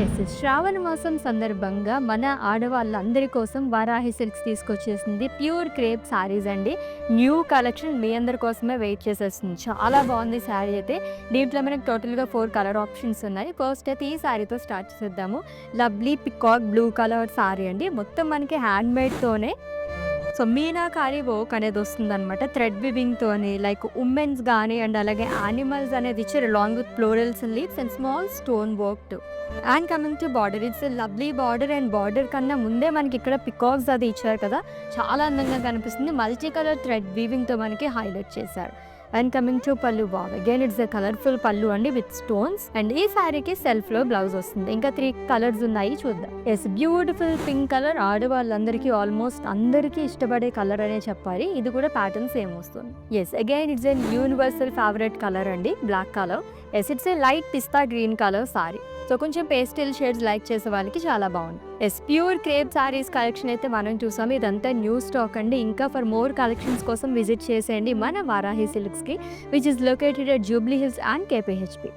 Yes. శ్రావణ మాసం సందర్భంగా మన ఆడవాళ్ళందరి కోసం వారాహి సిల్క్స్ తీసుకొచ్చేసింది. ప్యూర్ క్రేప్ శారీస్ అండి. న్యూ కలెక్షన్ మీ అందరి కోసమే వెయిట్ చేసేస్తుంది. చాలా బాగుంది శారీ అయితే. దీంట్లో మనకు టోటల్‌గా 4 కలర్ ఆప్షన్స్ ఉన్నాయి. ఫస్ట్ అయితే ఈ శారీతో స్టార్ట్ చేద్దాము. Lovely peacock blue colour sari అండి. మొత్తం మనకి హ్యాండ్‌మేడ్‌తోనే మీనాకారి వర్క్ అనేది వస్తుందనమాట. థ్రెడ్ వివింగ్‌తోని లైక్ ఉమెన్స్ గాని అండ్ అలాగే యానిమల్స్ అనేది ఇచ్చారు along with florals and leaves and small stone work to. And coming to border, it's lovely border and border కన్నా ముందే మనకి ఇక్కడ పికాక్స్ అది ఇచ్చారు కదా, చాలా అందంగా కనిపిస్తుంది. మల్టీ కలర్ థ్రెడ్ వీవింగ్‌తో మనకి హైలైట్ చేశారు. అండ్ కమింగ్ టు పల్లు, wow again it's a colourful పల్లు అండి విత్ స్టోన్స్. అండ్ ఈ శారీకి సెల్ఫ్లో బ్లౌజ్ వస్తుంది. ఇంకా 3 కలర్స్ ఉన్నాయి, చూద్దాం. Yes, beautiful pink colour. ఆడవాళ్ళందరికీ ఆల్మోస్ట్ అందరికీ ఇష్టపడే కలర్ అనే చెప్పాలి. ఇది కూడా ప్యాటర్న్ సేమ్ వస్తుంది. Yes, again it's a universal favourite colour అండి, black colour. Yes, it's a light pista green colour saree. So కొంచెం పేస్టల్ షేడ్స్ లైక్ చేసే వాళ్ళకి చాలా బాగుంది. ఎస్, ప్యూర్ క్రేప్ సారీస్ కలెక్షన్ అయితే మనం చూసాం. ఇదంతా న్యూ స్టాక్ అండి. ఇంకా ఫర్ మోర్ కలెక్షన్స్ కోసం విజిట్ చేసేయండి మన వారాహి సిల్క్స్కి, which is located at Jubilee hills and KPHP.